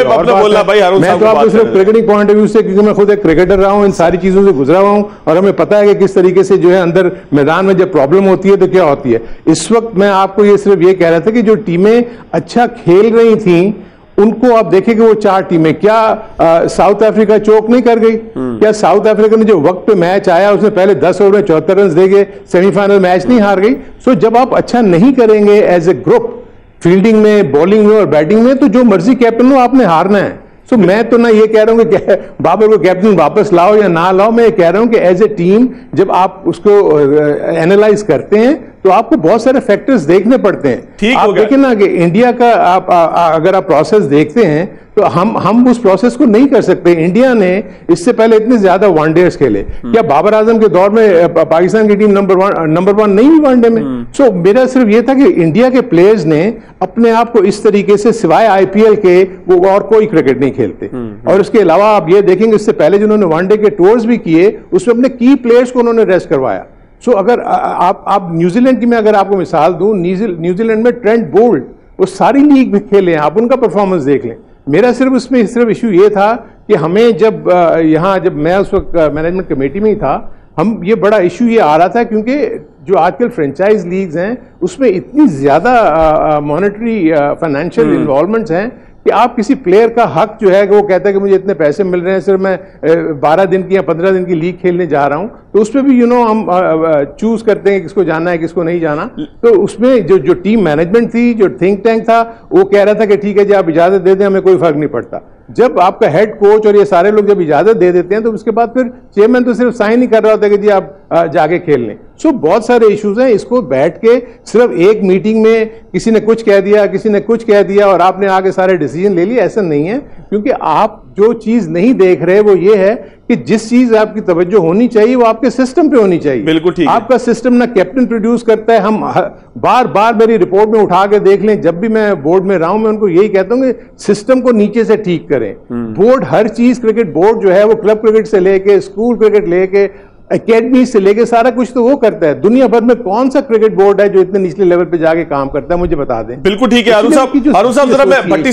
मैं तो आपको सिर्फ क्रिकेटिंग पॉइंट ऑफ व्यू से, क्योंकि मैं खुद एक क्रिकेटर रहा हूँ, इन सारी चीजों से गुजरा हुआ हूँ और हमें पता है कि किस तरीके से जो है अंदर मैदान में जब प्रॉब्लम होती है तो क्या होती है। इस वक्त मैं आपको ये सिर्फ ये कह रहा था कि जो टीमें अच्छा खेल रही थी उनको आप देखें कि वो 4 टीमें, क्या साउथ अफ्रीका चोक नहीं कर गई? क्या साउथ अफ्रीका ने जो वक्त पे मैच आया उसने पहले 10 ओवर में 74 रन दे के सेमीफाइनल मैच नहीं हार गई? सो जब आप अच्छा नहीं करेंगे एज ए ग्रुप, फील्डिंग में, बॉलिंग में और बैटिंग में, तो जो मर्जी कैप्टन हो आपने हारना है। सो मैं तो ना ये कह रहा हूं कि बाबर को कैप्टन वापस लाओ या ना लाओ, मैं ये कह रहा हूं कि एज ए टीम जब आप उसको एनालाइज करते हैं तो आपको बहुत सारे फैक्टर्स देखने पड़ते हैं। आप देखें ना कि इंडिया का आप अगर आप प्रोसेस देखते हैं तो हम उस प्रोसेस को नहीं कर सकते। इंडिया ने इससे पहले इतने ज्यादा वनडेज खेले, क्या बाबर आजम के दौर में पाकिस्तान की टीम नंबर वन नहीं हुई वनडे में? सो मेरा सिर्फ ये था कि इंडिया के प्लेयर्स ने अपने आप को इस तरीके से, सिवाय IPL के वो और कोई क्रिकेट नहीं खेलते। और इसके अलावा आप ये देखेंगे इससे पहले जिन्होंने वनडे के टूर्स भी किए उसमें अपने की प्लेयर्स को उन्होंने रेस्ट करवाया। सो अगर आप न्यूजीलैंड की मैं अगर आपको मिसाल दूं, न्यूजीलैंड में ट्रेंट बोल्ट वो सारी लीग में खेले हैं, आप उनका परफॉर्मेंस देख लें। मेरा सिर्फ उसमें सिर्फ इशू ये था कि हमें जब जब मैं उस वक्त मैनेजमेंट कमेटी में ही था, हम ये बड़ा इशू ये आ रहा था क्योंकि जो आजकल फ्रेंचाइज लीग्स हैं उसमें इतनी ज्यादा मॉनेटरी फाइनेंशियल इन्वॉल्वमेंट्स हैं कि आप किसी प्लेयर का हक जो है कि वो कहता है कि मुझे इतने पैसे मिल रहे हैं, सिर्फ मैं 12 दिन की या 15 दिन की लीग खेलने जा रहा हूं, तो उसमें भी हम चूज करते हैं किसको जाना है किसको नहीं जाना। तो उसमें जो टीम मैनेजमेंट थी, जो थिंक टैंक था, वो कह रहा था कि ठीक है जी आप इजाजत दे दें, हमें कोई फर्क नहीं पड़ता। जब आपका हेड कोच और ये सारे लोग जब इजाजत दे देते हैं तो उसके बाद फिर चेयरमैन तो सिर्फ साइन ही कर रहा होता है कि जी आप जाके खेल लें। सो बहुत सारे इश्यूज हैं, इसको बैठ के सिर्फ एक मीटिंग में किसी ने कुछ कह दिया, किसी ने कुछ कह दिया और आपने आगे सारे डिसीजन ले लिए, ऐसा नहीं है। क्योंकि आप जो चीज नहीं देख रहे वो ये है कि जिस चीज आपकी तवज्जो होनी चाहिए वो आपके सिस्टम पे होनी चाहिए। बिल्कुल ठीक। आपका सिस्टम ना कैप्टन प्रोड्यूस करता है। हम बार बार मेरी रिपोर्ट में उठा के देख लें, जब भी मैं बोर्ड में रहा हूं मैं उनको यही कहता हूं कि सिस्टम को नीचे से ठीक करें। बोर्ड हर चीज, क्रिकेट बोर्ड जो है वो क्लब क्रिकेट से लेके स्कूल क्रिकेट लेके एकेडमी से लेके सारा कुछ तो वो करता है। दुनिया भर में कौन सा क्रिकेट बोर्ड है जो इतने निचले लेवल पे जाके काम करता है, मुझे बता दें। बिल्कुल ठीक है हारून साहब, जरा मैं भट्टी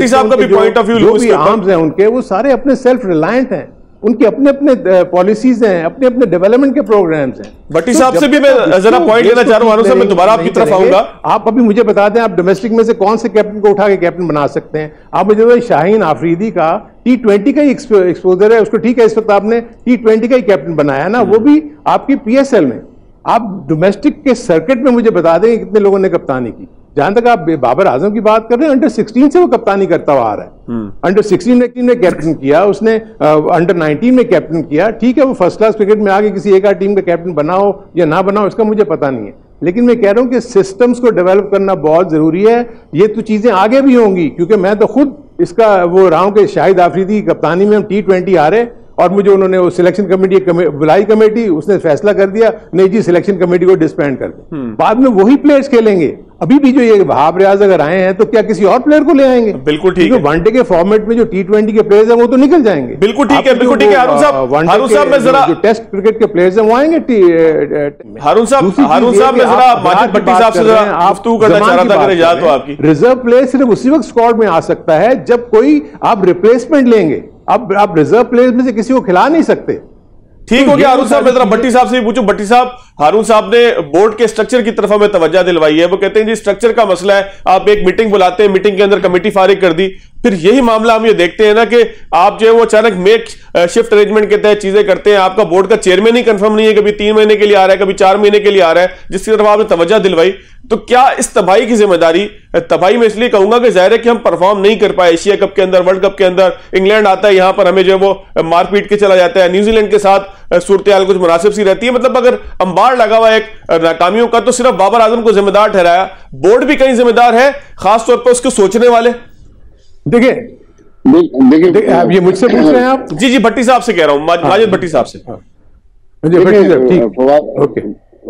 साहब का भी पॉइंट ऑफ व्यू लूं। जो भी आर्म्स हैं उनके, वो सारे अपने सेल्फ रिलायंट हैं, उनके अपने अपने पॉलिसीज हैं, अपने अपने डेवलपमेंट के प्रोग्राम्स हैं। भट्टी साहब से भी मैं जरा पॉइंट लेना चाह रहा हूं, मैं दोबारा आपकी तरफ आऊंगा। आप अभी मुझे बता दें, आप डोमेस्टिक में से कौन से कैप्टन को उठा के कैप्टन बना सकते हैं? आप मुझे बताइए, शाहीन आफरीदी का T20 का ही एक्सपोजर है उसको, ठीक है, इस वक्त आपने T20 का ही कैप्टन बनाया ना, वो भी आपकी PSL में। आप डोमेस्टिक के सर्किट में मुझे बता दें कितने लोगों ने कप्तानी की, जहां तक आप बाबर आजम की बात कर रहे हैं, अंडर 16 से वो कप्तानी करता हुआ आ रहा है। अंडर 16 में कैप्टन किया उसने, अंडर 19 में कैप्टन किया। ठीक है, वो फर्स्ट क्लास क्रिकेट में आगे किसी एक आध टीम का कैप्टन बना हो या ना बना हो, इसका मुझे पता नहीं है, लेकिन मैं कह रहा हूं कि सिस्टम्स को डेवलप करना बहुत जरूरी है। ये तो चीजें आगे भी होंगी, क्योंकि मैं तो खुद इसका वो रहा हूं कि शाहिद आफरीदी की कप्तानी में हम T20 हारे, और मुझे उन्होंने वो सिलेक्शन कमेटी बुलाई, कमेटी उसने फैसला कर दिया नहीं जी सिलेक्शन कमेटी को डिसबैंड कर दे। बाद में वही प्लेयर्स खेलेंगे। अभी भी जो ये वहाब रियाज अगर आए हैं तो क्या किसी और प्लेयर को ले आएंगे? बिल्कुल ठीक है। वनडे के फॉर्मेट में जो T20 के प्लेयर्स हैं वो तो निकल जाएंगे। बिल्कुल ठीक है, बिल्कुल ठीक है। हारून साहब मैं जरा जो टेस्ट क्रिकेट के प्लेयर्स हैं वो आएंगे। हारून साहब मैं जरा माजिद भट्टी साहब से जरा गुफ्तगू करना चाह रहा था, अगर इजाजत हो आपकी। रिजर्व प्लेयर सिर्फ उसी वक्त स्क्वाड में आ सकता है जब कोई आप रिप्लेसमेंट लेंगे। अब आप रिजर्व प्लेयर में से किसी को खिला नहीं सकते। ठीक हो गया। हारून साहब मैं जरा भट्टी साहब से भी पूछूं। भट्टी साहब, हारून साहब ने बोर्ड के स्ट्रक्चर की तरफ हमें तवज्जो दिलवाई है। वो कहते हैं जी स्ट्रक्चर का मसला है, आप एक मीटिंग बुलाते हैं, मीटिंग के अंदर कमेटी फारिग कर दी, फिर यही मामला हम ये देखते हैं ना कि आप जो है वो अचानक मेक शिफ्ट अरेंजमेंट के तहत चीजें करते हैं। आपका बोर्ड का चेयरमैन ही कंफर्म नहीं है, कभी 3 महीने के लिए आ रहा है, कभी 4 महीने के लिए आ रहा है, जिसकी तरफ आपने तवज्जो दिलवाई। तो क्या इस तबाही की जिम्मेदारी, तबाही में इसलिए कहूंगा कि जाहिर है कि हम परफॉर्म नहीं कर पाए एशिया कप के अंदर, वर्ल्ड कप के अंदर, इंग्लैंड आता है यहां पर हमें जो है वो मार पीट के चला जाता है, न्यूजीलैंड के साथ सूरत हाल कुछ मुनासिब सी रहती है। मतलब अगर अंबार लगा हुआ एक नाकामियों का, तो सिर्फ बाबर आजम को जिम्मेदार ठहराया, बोर्ड भी कहीं जिम्मेदार है, खासतौर पर उसको सोचने वाले। देखिए आप ये मुझसे पूछ रहे हैं आप? जी भट्टी साहब से कह रहा हूं, माजिद भट्टी साहब से।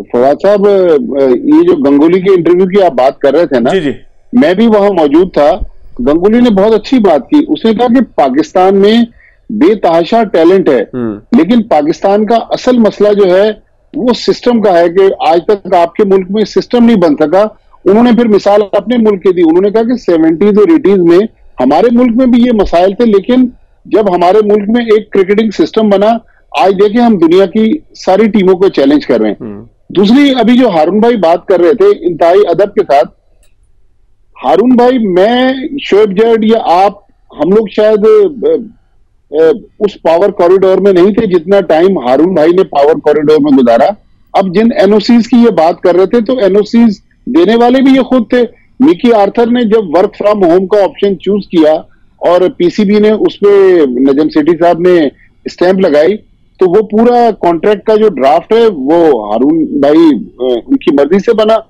फवाद साहब, ये जो गंगुली के इंटरव्यू की आप बात कर रहे थे ना, जी मैं भी वहां मौजूद था। गंगुली ने बहुत अच्छी बात की। उसने कहा कि पाकिस्तान में बेतहाशा टैलेंट है, लेकिन पाकिस्तान का असल मसला जो है वो सिस्टम का है कि आज तक आपके मुल्क में सिस्टम नहीं बन सका। उन्होंने फिर मिसाल अपने मुल्क की दी। उन्होंने कहा कि 70s और 80s में हमारे मुल्क में भी ये मसाइल थे, लेकिन जब हमारे मुल्क में एक क्रिकेटिंग सिस्टम बना, आज देखें हम दुनिया की सारी टीमों को चैलेंज कर रहे हैं। दूसरी, अभी जो हारून भाई बात कर रहे थे इंतहाई अदब के साथ, हारून भाई, मैं, शोएब जट या आप, हम लोग शायद उस पावर कॉरिडोर में नहीं थे जितना टाइम हारून भाई ने पावर कॉरिडोर में गुजारा। अब जिन एनओसीज की ये बात कर रहे थे, तो एनओसीज देने वाले भी ये खुद थे। मिकी आर्थर ने जब वर्क फ्रॉम होम का ऑप्शन चूज किया और पीसीबी ने उस पे नजम सेठी साहब ने स्टैंप लगाई, तो वो पूरा कॉन्ट्रैक्ट का जो ड्राफ्ट है वो हारून भाई उनकी मर्जी से बना।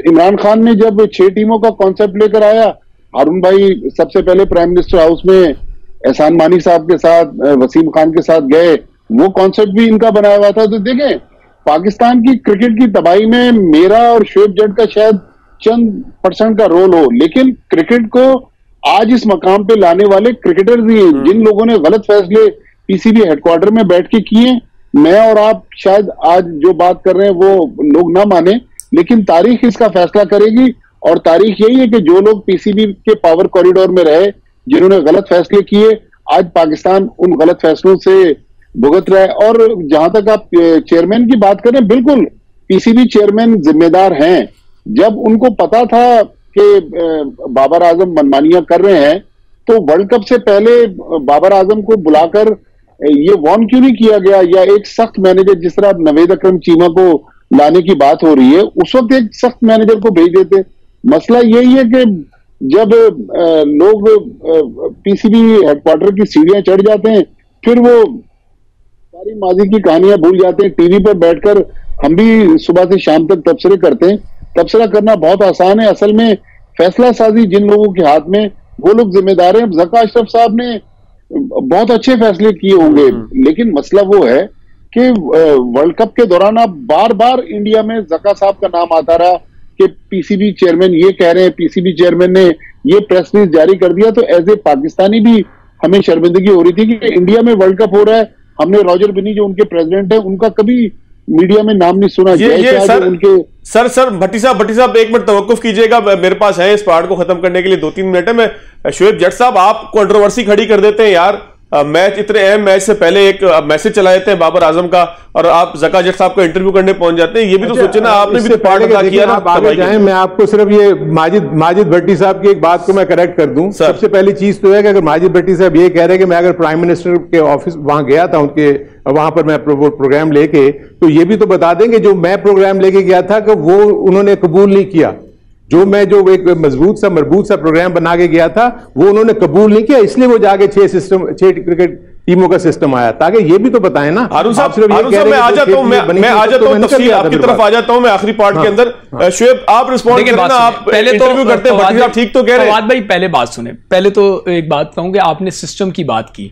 इमरान खान ने जब 6 टीमों का कॉन्सेप्ट लेकर आया, हारून भाई सबसे पहले प्राइम मिनिस्टर हाउस में एहसान मानी साहब के साथ, वसीम खान के साथ गए, वो कॉन्सेप्ट भी इनका बनाया हुआ था। तो देखें, पाकिस्तान की क्रिकेट की तबाही में मेरा और शोएब जट का शायद चंद % का रोल हो, लेकिन क्रिकेट को आज इस मकाम पे लाने वाले क्रिकेटर्स ही हैं। जिन लोगों ने गलत फैसले पीसीबी हेडक्वार्टर में बैठ के किए, मैं और आप शायद आज जो बात कर रहे हैं वो लोग ना माने, लेकिन तारीख इसका फैसला करेगी। और तारीख यही है कि जो लोग पीसीबी के पावर कॉरिडोर में रहे, जिन्होंने गलत फैसले किए, आज पाकिस्तान उन गलत फैसलों से भुगत रहा है। और जहां तक आप चेयरमैन की बात करें, बिल्कुल पीसीबी चेयरमैन जिम्मेदार हैं। जब उनको पता था कि बाबर आजम मनमानियां कर रहे हैं, तो वर्ल्ड कप से पहले बाबर आजम को बुलाकर ये वार्न क्यों नहीं किया गया, या एक सख्त मैनेजर, जिस तरह नवेद अकरम चीमा को लाने की बात हो रही है, उस वक्त एक सख्त मैनेजर को भेज देते। मसला यही है कि जब लोग पीसीबी हेडक्वार्टर की सीढ़ियां चढ़ जाते हैं, फिर वो सारी माजी की कहानियां भूल जाते हैं। टीवी पर बैठकर हम भी सुबह से शाम तक तबसरे करते हैं। तबसरा करना बहुत आसान है, असल में फैसला साजी जिन लोगों के हाथ में, वो लोग जिम्मेदार हैं। ज़का अशरफ साहब ने बहुत अच्छे फैसले किए होंगे, लेकिन मसला वो है कि वर्ल्ड कप के दौरान अब बार बार इंडिया में ज़का साहब का नाम आता रहा कि पीसीबी चेयरमैन ये कह रहे हैं, पीसीबी चेयरमैन ने ये प्रेस रिलीज जारी कर दिया। तो एज ए पाकिस्तानी भी हमें शर्मिंदगी हो रही थी कि इंडिया में वर्ल्ड कप हो रहा है, हमने रॉजर बिनी जो उनके प्रेसिडेंट है, उनका कभी मीडिया में नाम नहीं सुना। ये सर भट्टी साहब 1 मिनट तवक्कुफ कीजिएगा, मेरे पास है इस पार्ट को खत्म करने के लिए 2-3 मिनट है। मैं शोएब जट साहब, आप कंट्रोवर्सी खड़ी कर देते हैं यार। मैच, इतने अहम मैच से पहले एक मैसेज चला देते हैं बाबर आजम का, और आप ज़का जट साहब का इंटरव्यू करने पहुंच जाते हैं। ये भी तो सोचे ना, आपने भी तो पार्ट अदा किया ना। मैं आपको सिर्फ ये माजिद भट्टी साहब की एक बात को मैं करेक्ट कर दूं। सबसे पहली चीज तो है कि अगर माजिद भट्टी साहब ये कह रहे हैं कि मैं अगर प्राइम मिनिस्टर के ऑफिस वहां गया था, उनके वहां पर मैं प्रोग्राम लेके, तो ये भी तो बता दें कि जो मैं प्रोग्राम लेके गया था कि वो उन्होंने कबूल नहीं किया। जो एक मजबूत सा मरबूत सा प्रोग्राम बना के गया था वो उन्होंने कबूल नहीं किया, इसलिए वो जाके 6 क्रिकेट टीमों का सिस्टम आया, ताकि ये भी तो बताएं ना। हारून साहब मैं आ जाता हूं, मैं आ जाता हूं तफसील आपकी तरफ आ जाता हूं, मैं आखिरी पार्ट के अंदर। शुएब आप रिस्पॉन्ड करें ना, आप पहले इंटरव्यू करते हैं, भट्टी साहब ठीक तो कह रहे हैं। फवाद भाई पहले बात सुने, पहले तो एक बात कहूं कि आपने सिस्टम की बात की,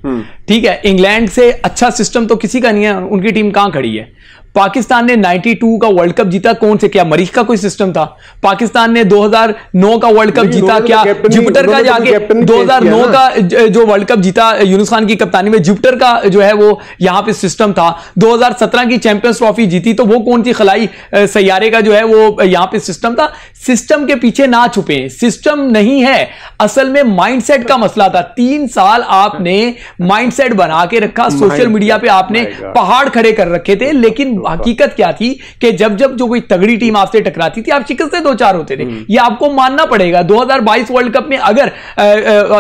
ठीक है, इंग्लैंड से अच्छा सिस्टम तो किसी का नहीं है, उनकी टीम कहां खड़ी है। पाकिस्तान ने 92 का वर्ल्ड कप जीता, कौन से, क्या मरीख का कोई सिस्टम था? पाकिस्तान ने 2009 का वर्ल्ड कप जीता, क्या जुपिटर का जाके 2009 का जो वर्ल्ड कप जीता यूनुस खान की कप्तानी में, जुपिटर का जो है वो यहां पे सिस्टम था। 2017 की चैंपियंस ट्रॉफी जीती, तो वो कौन सी खलाई सैयारे का जो है वो यहां पे सिस्टम था। सिस्टम के पीछे ना छुपे, सिस्टम नहीं है, असल में माइंडसेट का मसला था। 3 साल आपने माइंडसेट बना के रखा, सोशल मीडिया पे आपने पहाड़ खड़े कर रखे थे, लेकिन हकीकत क्या थी कि जब जब जो कोई तगड़ी टीम आपसे टकराती थी आप शिकस्त से 2-4 होते थे। ये आपको मानना पड़ेगा। 2022 वर्ल्ड कप में अगर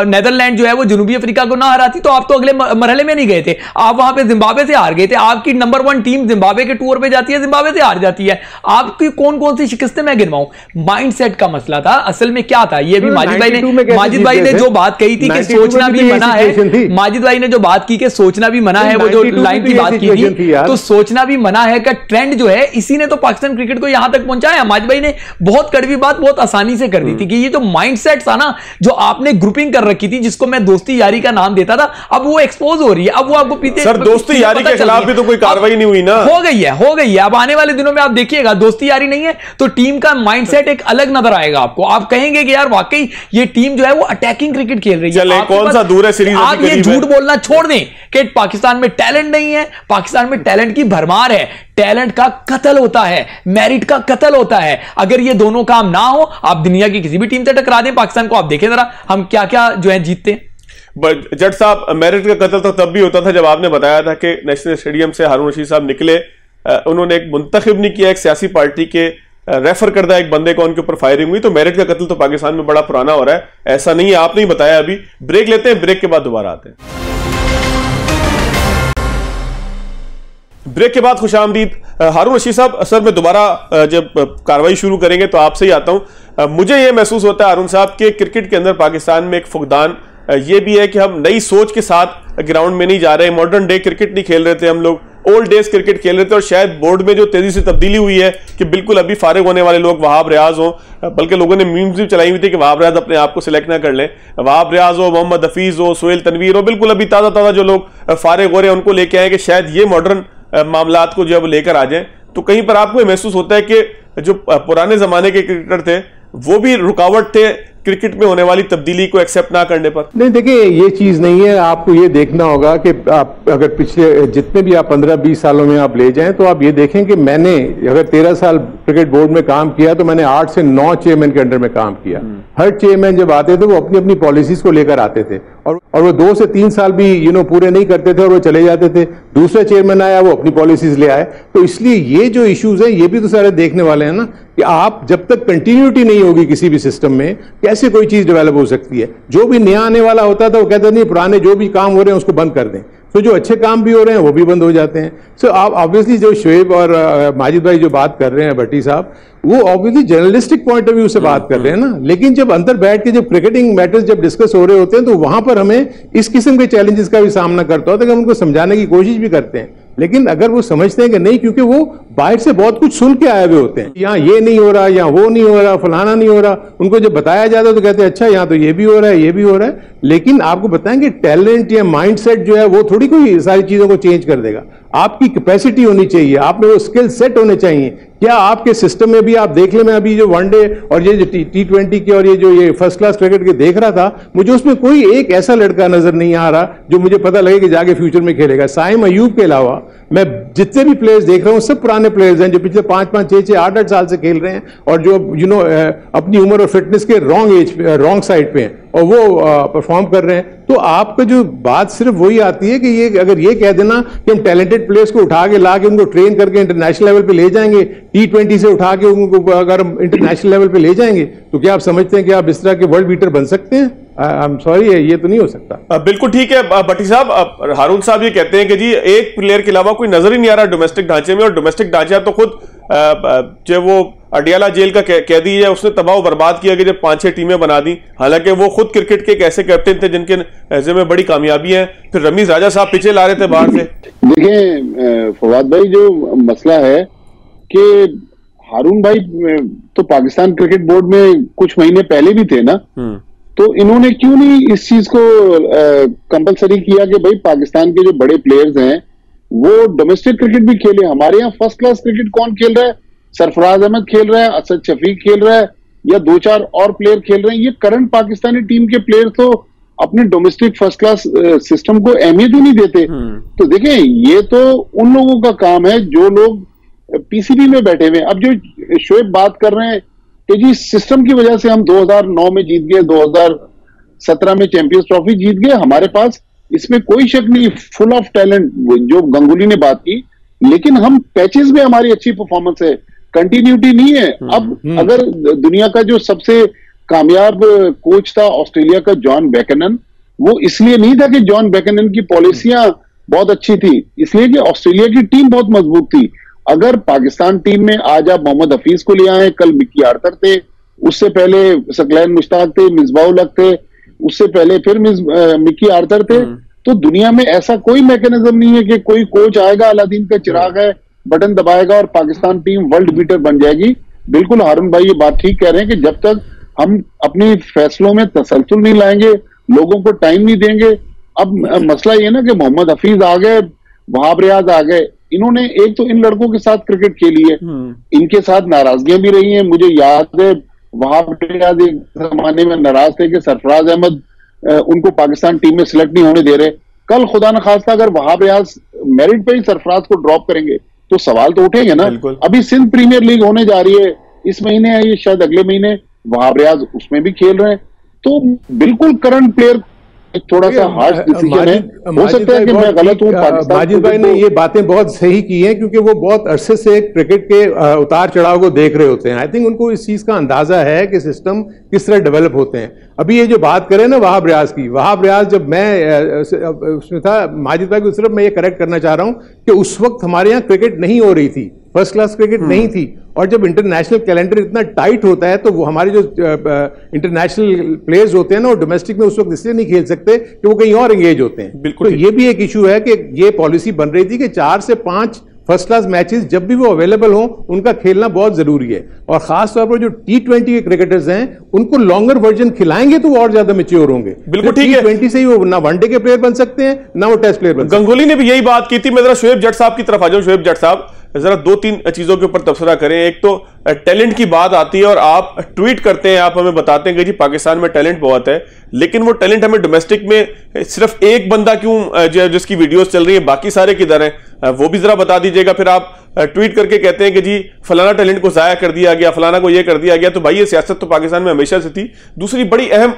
नेदरलैंड जो है वो जनूबी अफ्रीका को ना हराती तो आप तो अगले मरहले में नहीं गए थे, आप वहां पे जिम्बाब्वे से हार गए थे। आपकी नंबर 1 टीम जिम्बाब्वे के टूर पे जाती है, जिम्बाब्वे से हार जाती है। आपकी कौन कौन सी शिकस्तें मैं गिनवाऊं? माइंडसेट का मसला था। असल में क्या था, ये भी माजिद भाई ने जो बात कही थी कि सोचना भी मना है, माजिद भाई ने जो बात की कि सोचना भी मना है, वो जो लाइन की बात की थी, तो सोचना भी मना है का ट्रेंड जो है इसी ने तो पाकिस्तान क्रिकेट को यहां तक पहुंचाया। माजिद भाई ने बहुत कड़वी बात बहुत आसानी से कर दी थी कि ये जो माइंडसेट था ना, जो आपने ग्रुपिंग कर रखी थी, जिसको मैं दोस्ती यारी का नाम देता था, अब वो एक्सपोज हो रही है। अब वो आपको पीते सर दोस्ती यारी के खिलाफ भी तो कोई कार्रवाई नहीं हुई ना, हो गई है। अब आने वाले दिनों में आप देखिएगा, दोस्ती यारी नहीं है तो टीम का माइंडसेट एक अलग नजर आएगा आपको। आप कहेंगे कि यार वाकई ये टीम जो है वो अटैकिंग क्रिकेट खेल रही है। कौन सा दूर है सीरीज? आप ये झूठ बोलना छोड़ दें कि पाकिस्तान में टैलेंट नहीं है। पाकिस्तान में टैलेंट की भरमार है। टैलेंट का कत्ल होता है, मेरिट का कत्ल होता है। अगर ये दोनों काम ना हो, आप दुनिया की किसी भी टीम से टकरा दें पाकिस्तान को, आप देखें जरा हम क्या क्या जो है जीतते हैं। जट साहब, मेरिट का कत्ल तो तब भी होता था जब आपने बताया था कि नेशनल स्टेडियम से हारून रशीद साहब निकले, उन्होंने एक मुंतखब नहीं किया, एक सियासी पार्टी के रेफर करदा एक बंदे को उनके ऊपर फायरिंग हुई, तो मेरिट का कत्ल तो पाकिस्तान में बड़ा पुराना हो रहा है। ऐसा नहीं है, आपने ही बताया। अभी ब्रेक लेते हैं, ब्रेक के बाद दोबारा आते हैं। ब्रेक के बाद खुशामदीद। हारून रशीद साहब, सर मैं दोबारा जब कार्रवाई शुरू करेंगे तो आपसे ही आता हूं। मुझे यह महसूस होता है हारून साहब कि क्रिकेट के अंदर पाकिस्तान में एक फुकदान ये भी है कि हम नई सोच के साथ ग्राउंड में नहीं जा रहे। मॉडर्न डे क्रिकेट नहीं खेल रहे थे हम लोग, ओल्ड डेज क्रिकेट खेल रहे थे। और शायद बोर्ड में जो तेजी से तब्दीली हुई है कि बिल्कुल अभी फारिग होने वाले लोग वहाब रियाज हो, बल्कि लोगों ने मीम्स भी चलाई हुई थी कि वहाब रियाज अपने आप को सिलेक्ट ना कर लें। वहाब रियाज हो, मोहम्मद हफीज हो, सोहेल तनवीर हो, बिल्कुल अभी ताज़ा ताज़ा जो लोग फारिग हो रहे हैं उनको लेके आए कि शायद ये मॉडर्न मामलात को जब लेकर आ जाए। तो कहीं पर आपको महसूस होता है कि जो पुराने जमाने के क्रिकेटर थे वो भी रुकावट थे क्रिकेट में होने वाली तब्दीली को एक्सेप्ट ना करने पर? नहीं, देखिए ये चीज नहीं है। आपको ये देखना होगा कि आप अगर पिछले जितने भी आप 15-20 सालों में आप ले जाएं तो आप ये देखें कि मैंने अगर 13 साल क्रिकेट बोर्ड में काम किया तो मैंने 8 से 9 चेयरमैन के अंडर में काम किया। हर चेयरमैन जब आते थे वो अपनी अपनी पॉलिसीज को लेकर आते थे और वो 2 से 3 साल भी पूरे नहीं करते थे और वो चले जाते थे। दूसरा चेयरमैन आया, वो अपनी पॉलिसीज ले आए। तो इसलिए ये जो इश्यूज हैं ये भी तो सारे देखने वाले हैं ना, कि आप जब तक कंटिन्यूटी नहीं होगी किसी भी सिस्टम में कैसे कोई चीज डेवलप हो सकती है। जो भी नया आने वाला होता था वो कहते नहीं पुराने जो भी काम हो रहे हैं उसको बंद कर दें, तो जो अच्छे काम भी हो रहे हैं वो भी बंद हो जाते हैं। सो आप ऑब्वियसली जो शुएब और माजिद भाई जो बात कर रहे हैं भट्टी साहब, वो obviously journalistic point of view से बात कर रहे हैं ना, लेकिन जब अंदर बैठ के जब क्रिकेटिंग मैटर्स जब डिस्कस हो रहे होते हैं तो वहां पर हमें इस किस्म के चैलेंजेस का भी सामना करता होता है कि हम उनको समझाने की कोशिश भी करते हैं। लेकिन अगर वो समझते हैं कि नहीं, क्योंकि वो बाहर से बहुत कुछ सुन के आए हुए होते हैं, यहाँ ये नहीं हो रहा, यहाँ वो नहीं हो रहा, फलाना नहीं हो रहा, उनको जब बताया जाता है तो कहते हैं अच्छा यहाँ तो ये भी हो रहा है, ये भी हो रहा है। लेकिन आपको बताएं कि टैलेंट या माइंडसेट जो है वो थोड़ी कोई सारी चीजों को चेंज कर देगा। आपकी कैपेसिटी होनी चाहिए, आप में वो स्किल सेट होने चाहिए। क्या आपके सिस्टम में भी आप देख ले, मैं अभी जो वनडे और ये जो T20 के और ये फर्स्ट क्लास क्रिकेट के देख रहा था, मुझे उसमें कोई एक ऐसा लड़का नजर नहीं आ रहा जो मुझे पता लगे कि जाके फ्यूचर में खेलेगा। साइम अयूब के अलावा मैं जितने भी प्लेयर्स देख रहा हूं सब पुराने प्लेयर्स हैं जो पिछले 5-5, 6-6, 8-8 साल से खेल रहे हैं और जो अपनी उम्र और फिटनेस के रॉन्ग साइड पे हैं और वो परफॉर्म कर रहे हैं। तो आपका जो बात सिर्फ वही आती है कि ये अगर ये कह देना कि हम टैलेंटेड प्लेयर्स को उठा के ला के उनको ट्रेन करके इंटरनेशनल लेवल पे ले जाएंगे, T20 से उठा के उनको अगर हम इंटरनेशनल लेवल पे ले जाएंगे, तो क्या आप समझते हैं कि आप इस तरह के वर्ल्ड बीटर बन सकते हैं? आई एम सॉरी, ये तो नहीं हो सकता। बिल्कुल ठीक है भट्टी साहब। हारून साहब ये कहते हैं कि जी एक प्लेयर के अलावा कोई नजर ही नहीं आ रहा डोमेस्टिक ढांचे में, और डोमेस्टिक ढांचा तो खुद जो वो अडियाला जेल का कैदी है, उसने तबाह बर्बाद किया कि जब 5-6 टीमें बना दी। हालांकि वो खुद क्रिकेट के एक ऐसे कैप्टन थे जिनके ऐसे में बड़ी कामयाबी है। फिर रमीज राजा साहब पीछे ला रहे थे बाहर से। देखिए फवाद भाई, जो मसला है कि हारून भाई तो पाकिस्तान क्रिकेट बोर्ड में कुछ महीने पहले भी थे ना, तो इन्होंने क्यों नहीं इस चीज को कंपलसरी किया कि भाई पाकिस्तान के जो बड़े प्लेयर्स हैं वो डोमेस्टिक क्रिकेट भी खेले। हमारे यहाँ फर्स्ट क्लास क्रिकेट कौन खेल रहा है? सरफराज अहमद खेल रहा है, असद शफीक खेल रहा है, या 2-4 और प्लेयर खेल रहे हैं। ये करंट पाकिस्तानी टीम के प्लेयर तो अपने डोमेस्टिक फर्स्ट क्लास सिस्टम को अहमियत ही नहीं देते। तो देखें, ये तो उन लोगों का काम है जो लोग पीसीबी में बैठे हुए। अब जो शोएब बात कर रहे हैं कि जी सिस्टम की वजह से हम 2009 में जीत गए, 2017 में चैंपियंस ट्रॉफी जीत गए, हमारे पास इसमें कोई शक नहीं, फुल ऑफ टैलेंट, जो गंगुली ने बात की। लेकिन हम पैचेस में हमारी अच्छी परफॉर्मेंस है, कंटिन्यूटी नहीं है। अब अगर दुनिया का जो सबसे कामयाब कोच था ऑस्ट्रेलिया का जॉन बैकनन, वो इसलिए नहीं था कि जॉन बैकनन की पॉलिसियां बहुत अच्छी थी, इसलिए कि ऑस्ट्रेलिया की टीम बहुत मजबूत थी। अगर पाकिस्तान टीम में आज आप मोहम्मद हफीज को ले आए, कल मिक्की आर्थर थे, उससे पहले सकलैन मुश्ताक थे, मिसबाउल हक थे, उससे पहले फिर मिक्की आर्थर थे, तो दुनिया में ऐसा कोई मैकेनिज्म नहीं है कि कोई कोच आएगा, अलादीन का चिराग है, बटन दबाएगा और पाकिस्तान टीम वर्ल्ड बीटर बन जाएगी। बिल्कुल हारून भाई ये बात ठीक कह रहे हैं कि जब तक हम अपनी फैसलों में तसलसल नहीं लाएंगे, लोगों को टाइम नहीं देंगे। अब मसला ये ना कि मोहम्मद हफीज आ गए, वहाब रियाज आ गए, इन्होंने एक तो इन लड़कों के साथ क्रिकेट खेली है, इनके साथ नाराजगियां भी रही हैं। मुझे याद है वहाब रियाज एक जमाने में नाराज थे कि सरफराज अहमद उनको पाकिस्तान टीम में सिलेक्ट नहीं होने दे रहे। कल खुदा न खास्ता अगर वहाब रियाज मेरिट पे ही सरफराज को ड्रॉप करेंगे तो सवाल तो उठेंगे ना। अभी सिंध प्रीमियर लीग होने जा रही है, इस महीने है ये, शायद अगले महीने, वहाब रियाज उसमें भी खेल रहे हैं। तो बिल्कुल करंट प्लेयर थोड़ा सा हार्श डिसीजन है, हो सकता है कि मैं गलत हूं। माजिद भाई ने ये बातें बहुत सही की हैं, क्योंकि वो बहुत अरसे से क्रिकेट के उतार चढ़ाव को देख रहे होते हैं। आई थिंक उनको इस चीज का अंदाजा है कि सिस्टम किस तरह डेवलप होते हैं। अभी ये जो बात करें ना वहाब रियाज की, वहाब रियाज जब मैं उसमें था, माजिद भाई को सिर्फ मैं ये करेक्ट करना चाह रहा हूं कि उस वक्त हमारे यहाँ क्रिकेट नहीं हो रही थी, फर्स्ट क्लास क्रिकेट नहीं थी। और जब इंटरनेशनल कैलेंडर इतना टाइट होता है तो वो हमारे जो इंटरनेशनल प्लेयर्स होते हैं ना, वो डोमेस्टिक में उस वक्त इसलिए नहीं खेल सकते कि वो कहीं और एंगेज होते हैं। बिल्कुल, तो ये भी एक इशू है कि ये पॉलिसी बन रही थी कि 4 से 5 फर्स्ट क्लास मैचेस जब भी वो अवेलेबल हो उनका खेलना बहुत जरूरी है। और खास तौर पर जो T20 के क्रिकेटर्स हैं उनको लॉन्गर वर्जन खिलाएंगे तो वो और ज्यादा मैच्योर होंगे। बिल्कुल ठीक है, T20 से ही वो ना वनडे के प्लेयर बन सकते हैं ना वो टेस्ट प्लेयर बन सकते हैं। गंगुली ने भी यही बात की थी। मैं जरा शोएब जट साहब की तरफ आ जाऊं। शोएब जट साहब जरा 2-3 चीजों के ऊपर तबसरा करें। एक तो टैलेंट की बात आती है और आप ट्वीट करते हैं, आप हमें बताते हैं कि जी पाकिस्तान में टैलेंट बहुत है, लेकिन वो टैलेंट हमें डोमेस्टिक में सिर्फ एक बंदा क्यों जिसकी वीडियोस चल रही है, बाकी सारे किधर हैं, वो भी जरा बता दीजिएगा। फिर आप ट्वीट करके कहते हैं कि जी फलाना टैलेंट को जाया कर दिया गया, फलाना को ये कर दिया गया। तो भाई ये सियासत तो पाकिस्तान में हमेशा से थी। दूसरी बड़ी अहम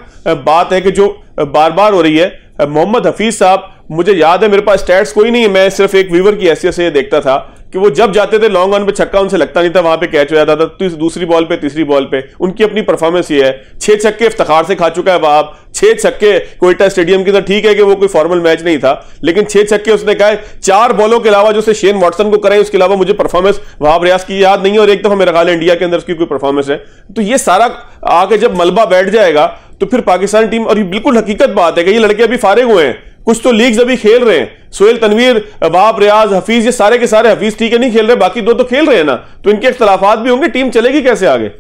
बात है कि जो बार बार हो रही है, मोहम्मद हफीज साहब, मुझे याद है, मेरे पास स्टैट्स कोई नहीं है, मैं सिर्फ एक व्यूअर की हैसियत से ये देखता था कि वो जब जाते थे लॉन्ग ऑन पे छक्का उनसे लगता नहीं था, वहां पे कैच हो जाता था। तो दूसरी बॉल पे, तीसरी बॉल पे उनकी अपनी परफॉर्मेंस ये है। 6 छक्के इफ्तिखार से खा चुका है वहाब, 6 छक्के कोयटा स्टेडियम के अंदर। ठीक है कि वो कोई फॉर्मल मैच नहीं था, लेकिन 6 छक्के उसने कहा है। 4 बॉलों के अलावा जो से शेन वॉटसन को कराई, उसके अलावा मुझे परफॉर्मेंस वहाब रियाज की याद नहीं है। और एक दफा मेरा ख्याल इंडिया के अंदर उसकी कोई परफॉर्मेंस है। तो ये सारा आके जब मलबा बैठ जाएगा तो फिर पाकिस्तान टीम, और ये बिल्कुल हकीकत बात है कि ये लड़के अभी फारिग हुए हैं, कुछ तो लीग्स अभी खेल रहे हैं। सोहेल तनवीर, वहाब रियाज, हफीज, ये सारे के सारे, हफीज ठीक है नहीं खेल रहे, बाकी 2 तो खेल रहे हैं ना, तो इनके इख्तलाफात भी होंगे, टीम चलेगी कैसे आगे?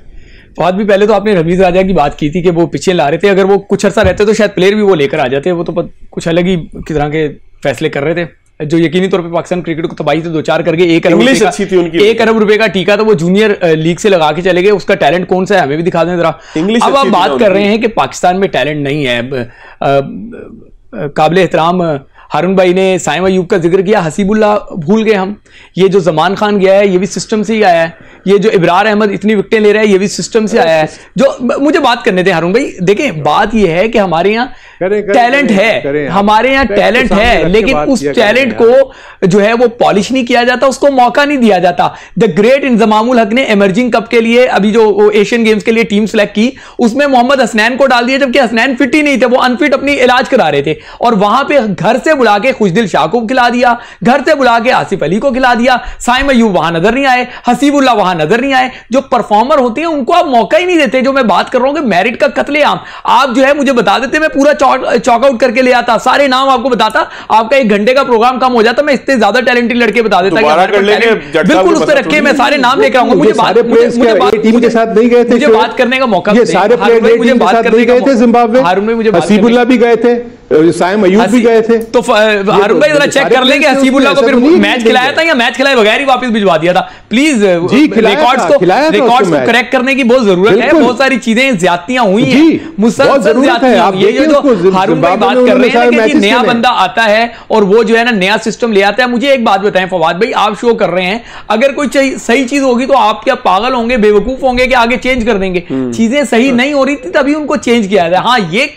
बहुत भी पहले तो आपने रमीज राजा की बात की थी कि वो पीछे ला रहे थे, अगर वो कुछ अर्सा रहते तो शायद प्लेयर भी वो लेकर आ जाते। वो तो कुछ अलग ही तरह के फैसले कर रहे थे जो यकीनी तौर पे पाकिस्तान क्रिकेट को तबाही से 2-4 करके 1 अरब रुपए का टीका तो वो जूनियर लीग से लगा के चले गए। उसका टैलेंट कौन सा है हमें भी दिखा दें जरा। अब आप बात कर रहे हैं कि पाकिस्तान में टैलेंट नहीं है। काबिल एहतराम हारून भाई ने साइम अयूब का जिक्र किया, हसीबुल्लाह भूल गए हम। ये जो जमान खान गया है ये भी सिस्टम से ही आया है। ये जो इब्रार अहमद इतनी विकेटें ले रहा है ये भी सिस्टम से आया है। जो मुझे बात करने थे हारून भाई, देखें बात ये है कि हमारे यहाँ टैलेंट है, हमारे यहाँ टैलेंट है, लेकिन उस टैलेंट को जो है वो पॉलिश नहीं किया जाता, उसको मौका नहीं दिया जाता। द ग्रेट इंजमामुल हक ने एमर्जिंग कप के लिए अभी जो एशियन गेम्स के लिए टीम सेलेक्ट की, उसमें मोहम्मद हसनैन को डाल दिया, जबकि हसनैन फिट ही नहीं थे, वो अनफिट अपनी इलाज करा रहे थे। और वहां पे घर से बुला के खुशदिल शाह को खिला दिया, घर से बुला के आसिफ अली को खिला दिया। साइम अयूब वहां नजर नहीं आए, हसीबुल्लाह वहां नजर नहीं आए। जो परफॉर्मर होते हैं उनको आप मौका ही नहीं देते। जो मैं बात कर रहा हूं कि मेरिट का कत्लेआम, आप जो है मुझे बता देते, मैं पूरा चॉकआउट करके ले आता, सारे नाम आपको बताता, आपका 1 घंटे का प्रोग्राम कम हो जाता, मैं इतने ज्यादा टैलेंटेड लड़के बता देता कि बिल्कुल उस पर रखे, मैं सारे नाम लेकर आऊंगा। मुझे टीम के साथ नहीं गए थे, मुझे बात करने का मौका, सारे प्लेयर मुझे बात करने गए थे जिम्बाब्वे, हसीबुल्लाह भी गए थे, साइम अयूब भी गए थे। तो हारून भाई जरा चेक कर लेंगे हसीबुल्लाह को फिर मैच खिलाया था या मैच खिलाए बगैर ही वापस भिजवा दिया था? प्लीज रिकॉर्ड्स को करेक्ट करने की बहुत जरूरत है। बहुत सारी चीजें ज्यादतियां हुई हैं, मुसलसल ज्यादतियां। ये जो हारून भाई बात कर रहे हैं कि नया बंदा आता है और वो जो है ना नया सिस्टम ले आता है, मुझे एक बात बताएं फवाद भाई, आप शो कर रहे हैं, अगर कोई सही चीज होगी तो आप क्या पागल होंगे, बेवकूफ होंगे कि आगे चेंज कर देंगे? चीजें सही नहीं हो रही थी तभी उनको चेंज किया था। हाँ, ये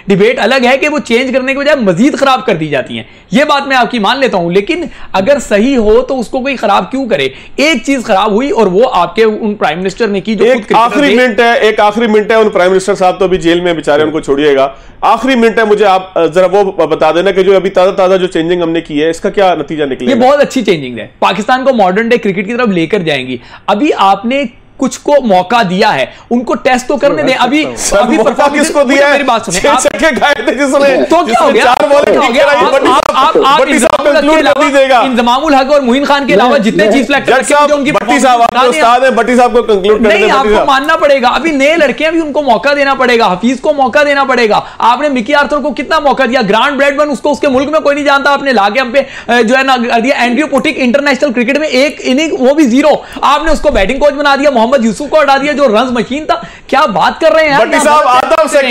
डिबेट अलग है कि वो चेंज करने के बजाय मजीद खराब कर दी जाती हैं, ये बात मैं आपकी मान लेता हूं, लेकिन अगर सही हो तो उसको कोई खराब क्यों करे? एक चीज खराब हुई और वो आपके उन प्राइम मिनिस्टर ने की, जो एक आखिरी मिनट है उन प्राइम मिनिस्टर साहब तो अभी जेल में बेचारे, उनको छोड़िएगा, आखिरी मिनट है, मुझे आप जरा वो बता देना कि जो अभी ताजा जो चेंजिंग हमने की है इसका क्या नतीजा निकलेगा? ये बहुत अच्छी चेंजिंग है, पाकिस्तान को मॉडर्न डे क्रिकेट की तरफ लेकर जाएंगी। अभी आपने कुछ को मौका दिया है, उनको टेस्ट तो करने दें। अभी किसको दिया है? मेरी बात सुने, तो क्या हो गया? इंजमामुल हक और मुहीन खान के अलावा जितने चीफ सेलेक्टर उनकी भट्टी साहब को कंक्लूड करने नहीं, आपको मानना पड़ेगा। अभी नए लड़के हैं, अभी उनको मौका देना पड़ेगा, हफीज को मौका देना पड़ेगा। आपने मिकी आर्थर को कितना मौका दिया? ग्रांट ब्रैडमैन, उसको उसके मुल्क में कोई नहीं जानता, आपने लाके हम पे जो है ना दिया। एंड्रयू पुटिक इंटरनेशनल क्रिकेट में एक इनिंग, वो भी 0, आपने उसको बैटिंग कोच बना दिया। मोहम्मद यूसुफ को हटा दिया जो रन मशीन था। क्या बात कर रहे हैं भट्टी साहब?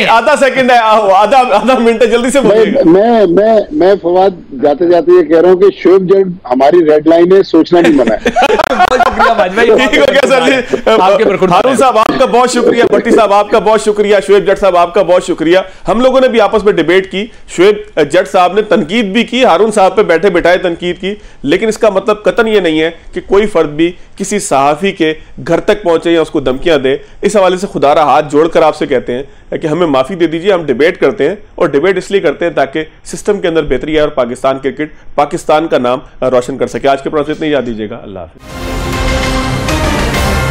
आधा सेकंड है, आधा मिनट है, जल्दी से बोलिए। मैं फवाद जाते जाते ये कह रहा हूँ कि शोएब जट हमारी रेड लाइन है, सोचना नहीं मना है। बहुत शुक्रिया हारून साहब आपका बहुत शुक्रिया, भट्टी साहब आपका बहुत शुक्रिया, शोएब जट साहब आपका बहुत शुक्रिया। हम लोगों ने भी आपस में डिबेट की, शोएब जट साहब ने तनकीद भी की, हारून साहब पे बैठे बिठाए तनकीद की, लेकिन इसका मतलब कतन ये नहीं है कि कोई फर्द भी किसी सहाफी के घर तक पहुंचे या उसको धमकियां दे। इस हवाले से खुदारा हाथ जोड़कर आपसे कहते हैं कि हमें माफी दे दीजिए। हम डिबेट करते हैं और डिबेट इसलिए करते हैं ताकि सिस्टम के अंदर बेहतरी आए और पाकिस्तान क्रिकेट पाकिस्तान का नाम रोशन कर सके। आज के प्रोग्राम से इतना ही याद दीजिएगा। अल्लाह हाफिज़।